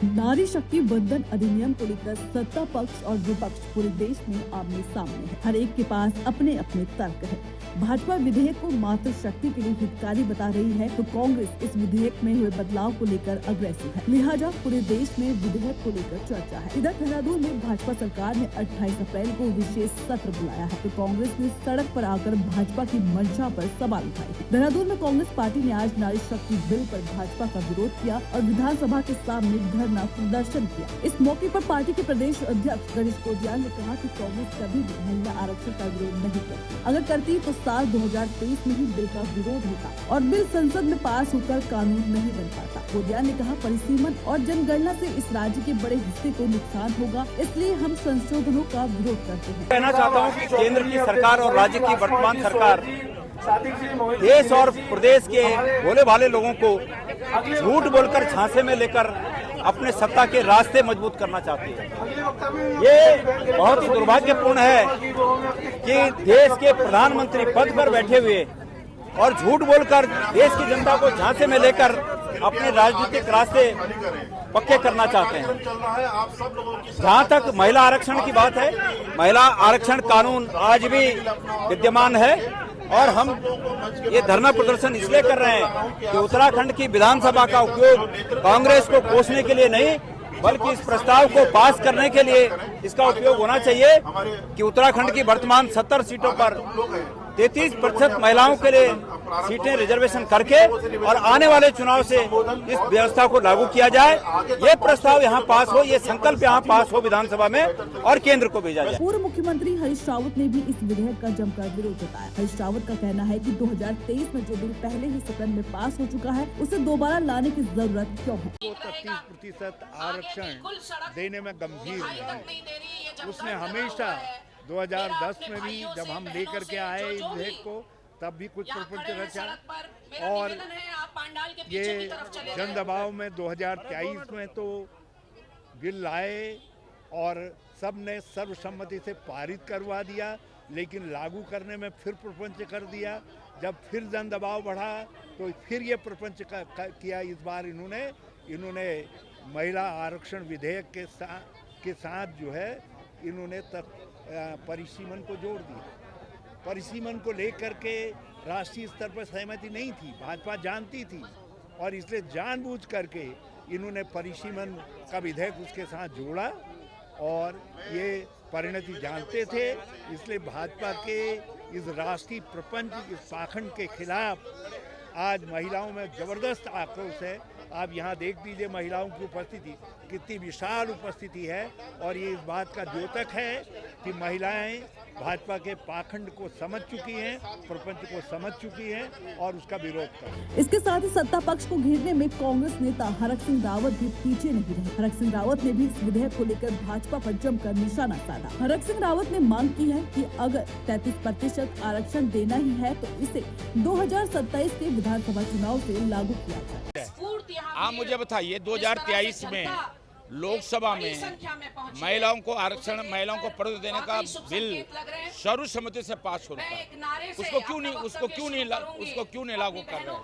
नारी शक्ति बंधन अधिनियम को लेकर सत्ता पक्ष और विपक्ष पूरे देश में आमने सामने है। हर एक के पास अपने अपने तर्क है। भाजपा विधेयक को मातृ शक्ति के लिए हितकारी बता रही है, तो कांग्रेस इस विधेयक में हुए बदलाव को लेकर अग्रेसिव है। लिहाजा पूरे देश में विधेयक को लेकर चर्चा है। इधर देहरादून में भाजपा सरकार ने 28 अप्रैल को विशेष सत्र बुलाया है, तो कांग्रेस ने सड़क पर आकर भाजपा की मंशा पर सवाल उठाए हैं। देहरादून में कांग्रेस पार्टी ने आज नारी शक्ति बिल पर भाजपा का विरोध किया और विधानसभा के सामने धरना प्रदर्शन किया। इस मौके पर पार्टी के प्रदेश अध्यक्ष गणेश कोडियाल ने कहा कि कांग्रेस कभी भी महिला आरक्षण का विरोध नहीं करती। अगर करती तो साल 2023 में ही बिल का विरोध होता और बिल संसद में पास होकर कानून नहीं बन पाता। कोडियाल ने कहा, परिसीमन और जनगणना से इस राज्य के बड़े हिस्से को नुकसान होगा, इसलिए हम संशोधनों का विरोध करते हैं। कहना चाहता हूँ कि केंद्र की सरकार और राज्य की वर्तमान सरकार देश और प्रदेश के भोले भाले लोगों को झूठ बोलकर झांसे में लेकर अपने सत्ता के रास्ते मजबूत करना चाहती है। ये बहुत ही दुर्भाग्यपूर्ण है कि देश के प्रधानमंत्री पद पर बैठे हुए और झूठ बोलकर देश की जनता को झांसे में लेकर अपने राजनीतिक रास्ते पक्के करना चाहते हैं। जहां तक महिला आरक्षण की बात है, महिला आरक्षण कानून आज भी विद्यमान है और हम ये धरना प्रदर्शन इसलिए कर रहे हैं कि उत्तराखंड की विधानसभा का उपयोग कांग्रेस को कोसने के लिए नहीं, बल्कि इस प्रस्ताव को पास करने के लिए इसका उपयोग होना चाहिए कि उत्तराखंड की वर्तमान 70 सीटों पर 33% महिलाओं के लिए सीटें रिजर्वेशन करके और आने वाले चुनाव से इस व्यवस्था को लागू किया जाए। ये प्रस्ताव यहाँ पास हो, ये संकल्प यहाँ पास हो विधानसभा में और केंद्र को भेजा जाए। पूर्व मुख्यमंत्री हरीश रावत ने भी इस विधेयक का जमकर विरोध जताया। हरीश रावत का कहना है कि 2023 में जो बिल पहले ही सदन में पास हो चुका है, उसे दोबारा लाने की जरूरत क्यों है। 33% आरक्षण देने में गंभीर है। उसने हमेशा 2010 में भी जब हम लेकर के आए इस विधेयक को, तब भी कुछ प्रपंच रचा और ये जन दबाव में 2023 में तो बिल लाए और सबने सर्वसम्मति से पारित करवा दिया, लेकिन लागू करने में फिर प्रपंच कर दिया। जब फिर जन दबाव बढ़ा तो फिर ये प्रपंच किया। इस बार इन्होंने महिला आरक्षण विधेयक के साथ जो है इन्होंने परिसीमन को जोड़ दिया। परिसीमन को लेकर के राष्ट्रीय स्तर पर सहमति नहीं थी, भाजपा जानती थी और इसलिए जानबूझ करके इन्होंने परिसीमन का विधेयक उसके साथ जोड़ा और ये परिणति जानते थे। इसलिए भाजपा के इस राष्ट्रीय प्रपंच, इस पाखंड के खिलाफ आज महिलाओं में जबरदस्त आक्रोश है। आप यहाँ देख लीजिए महिलाओं की उपस्थिति कितनी विशाल उपस्थिति है और ये इस बात का द्योतक है कि महिलाएं भाजपा के पाखंड को समझ चुकी हैं, प्रपंच को समझ चुकी हैं और उसका विरोध कर रही हैं। इसके साथ ही सत्ता पक्ष को घेरने में कांग्रेस नेता हरक सिंह रावत भी पीछे नहीं रहे। हरक सिंह रावत ने भी इस विधेयक को लेकर भाजपा पर जमकर निशाना साधा। हरक सिंह रावत ने मांग की है कि अगर 33% आरक्षण देना ही है तो इसे 2027 के विधानसभा चुनाव से लागू किया जाए। आप मुझे बताइए, 2023 में लोकसभा में महिलाओं को आरक्षण, महिलाओं को पद देने का बिल सर्वसम्मति से पास हो रहा है, उसको क्यों नहीं लागू कर रहे?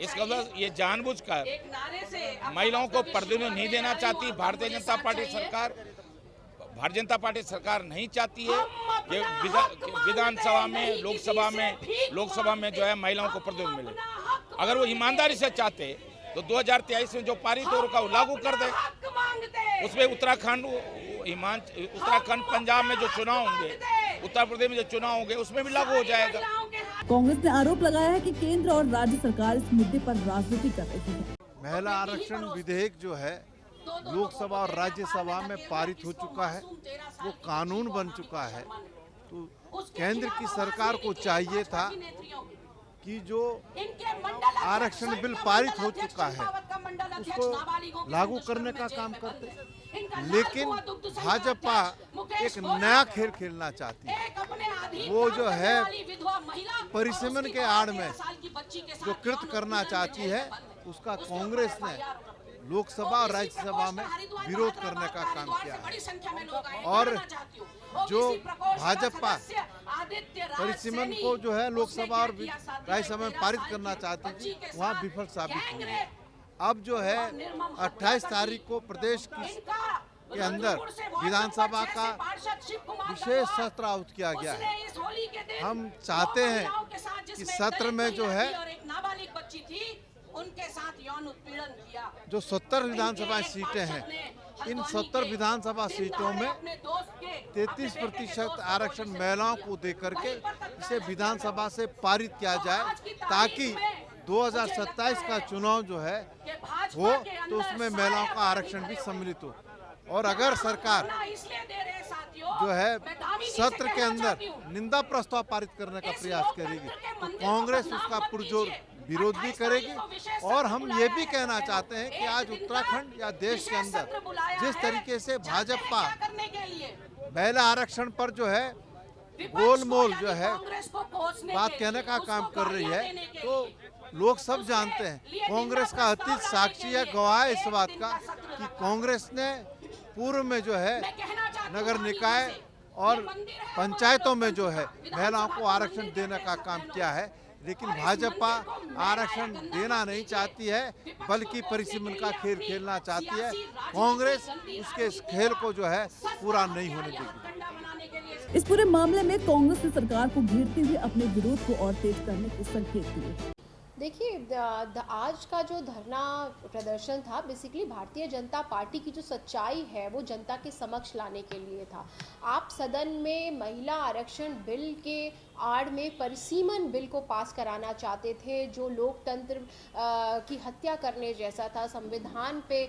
इसका मतलब ये जानबूझकर महिलाओं को पर्दे नहीं देना चाहती भारतीय जनता पार्टी सरकार। भारतीय जनता पार्टी सरकार नहीं चाहती है कि विधानसभा में, लोकसभा में जो है महिलाओं को पर्दे मिले। अगर वो ईमानदारी से चाहते तो 2023 में जो पारित हो रखा वो लागू कर दे। उसमें उत्तराखंड, पंजाब में जो चुनाव होंगे, उत्तर प्रदेश में जो चुनाव होंगे, उसमें भी लागू हो जाएगा। कांग्रेस ने आरोप लगाया है कि केंद्र और राज्य सरकार इस मुद्दे पर राजनीति कर रही है। महिला आरक्षण विधेयक जो है लोकसभा और राज्यसभा में पारित हो चुका है, वो कानून बन चुका है। तो केंद्र की सरकार को चाहिए था कि जो आरक्षण बिल पारित हो चुका है उसको लागू करने का काम करते, लेकिन भाजपा एक नया खेल खेलना चाहती है। वो जो है परिसीमन के आड़ में जो कृत्य करना चाहती है, उसका कांग्रेस ने लोकसभा और राज्यसभा में विरोध करने का काम किया है। और जो भाजपा परिसीमन को जो है लोकसभा और राज्यसभा में पारित करना चाहती थी, वहाँ विफल साबित हुई है। अब जो है 28 तारीख को प्रदेश के अंदर विधानसभा का विशेष सत्र आहुत किया गया है। हम चाहते हैं कि सत्र में जो है उनके साथ यौन उत्पीड़न किया। जो 70 विधानसभा सीटें हैं, इन 70 विधानसभा सीटों में 33% आरक्षण महिलाओं को देकर के इसे विधानसभा से पारित किया जाए, ताकि 2027 का चुनाव जो है हो तो उसमें महिलाओं का आरक्षण भी सम्मिलित हो। और अगर सरकार जो है सत्र के अंदर निंदा प्रस्ताव पारित करने का प्रयास करेगी तो कांग्रेस उसका पुरजोर विरोध भी करेगी। और हम ये भी कहना चाहते हैं कि आज उत्तराखंड या देश के अंदर जिस तरीके से भाजपा महिला आरक्षण पर जो है गोलमोल जो है बात कहने का काम कर रही है, तो लोग सब जानते हैं, कांग्रेस का अतीत साक्षी है, गवाह है इस बात का कि कांग्रेस ने पूर्व में जो है नगर निकाय और पंचायतों में जो है महिलाओं को आरक्षण देने का काम किया है। लेकिन भाजपा आरक्षण देना नहीं चाहती है, बल्कि परिसीमन का खेल खेलना चाहती है। कांग्रेस उसके इस खेल को जो है पूरा नहीं होने देगी। इस पूरे मामले में कांग्रेस ने सरकार को घेरते हुए अपने विरोध को और तेज करने के संकेत दिए। देखिए, आज का जो धरना प्रदर्शन था, बेसिकली भारतीय जनता पार्टी की जो सच्चाई है वो जनता के समक्ष लाने के लिए था। आप सदन में महिला आरक्षण बिल के आड़ में परिसीमन बिल को पास कराना चाहते थे, जो लोकतंत्र की हत्या करने जैसा था, संविधान पे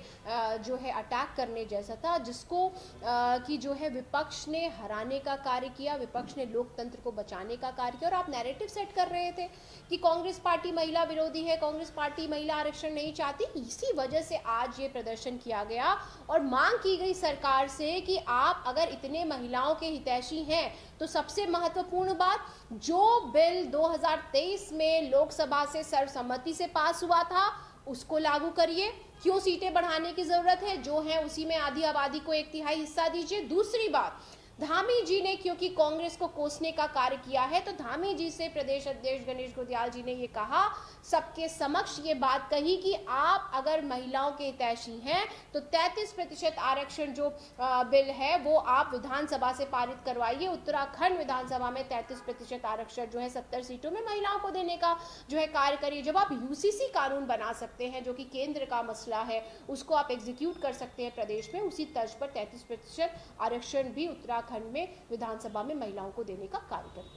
जो है अटैक करने जैसा था, जिसको कि जो है विपक्ष ने हराने का कार्य किया, विपक्ष ने लोकतंत्र को बचाने का कार्य किया। और आप नैरेटिव सेट कर रहे थे कि कांग्रेस पार्टी महिला विरोधी है, कांग्रेस पार्टी महिला आरक्षण नहीं चाहती। इसी वजह से आज ये प्रदर्शन किया गया और मांग की गई सरकार से कि आप अगर इतने महिलाओं के हितैषी हैं तो सबसे महत्वपूर्ण बात, जो बिल 2023 में लोकसभा से सर्वसम्मति से पास हुआ था उसको लागू करिए। क्यों सीटें बढ़ाने की जरूरत है? जो है उसी में आधी आबादी को 1/3 हिस्सा दीजिए। दूसरी बात, धामी जी ने क्योंकि कांग्रेस को कोसने का कार्य किया है, तो धामी जी से प्रदेश अध्यक्ष गणेश गोदियाल जी ने ये कहा, सबके समक्ष ये बात कही कि आप अगर महिलाओं के हितैषी हैं तो 33% आरक्षण जो बिल है वो आप विधानसभा से पारित करवाइए। उत्तराखंड विधानसभा में 33% आरक्षण जो है 70 सीटों में महिलाओं को देने का जो है कार्य करिए। जब आप यूसीसी कानून बना सकते हैं, जो कि केंद्र का मसला है, उसको आप एग्जीक्यूट कर सकते हैं प्रदेश में, उसी तर्ज पर 33% आरक्षण भी उत्तराखंड में विधानसभा में महिलाओं को देने का कार्य करें।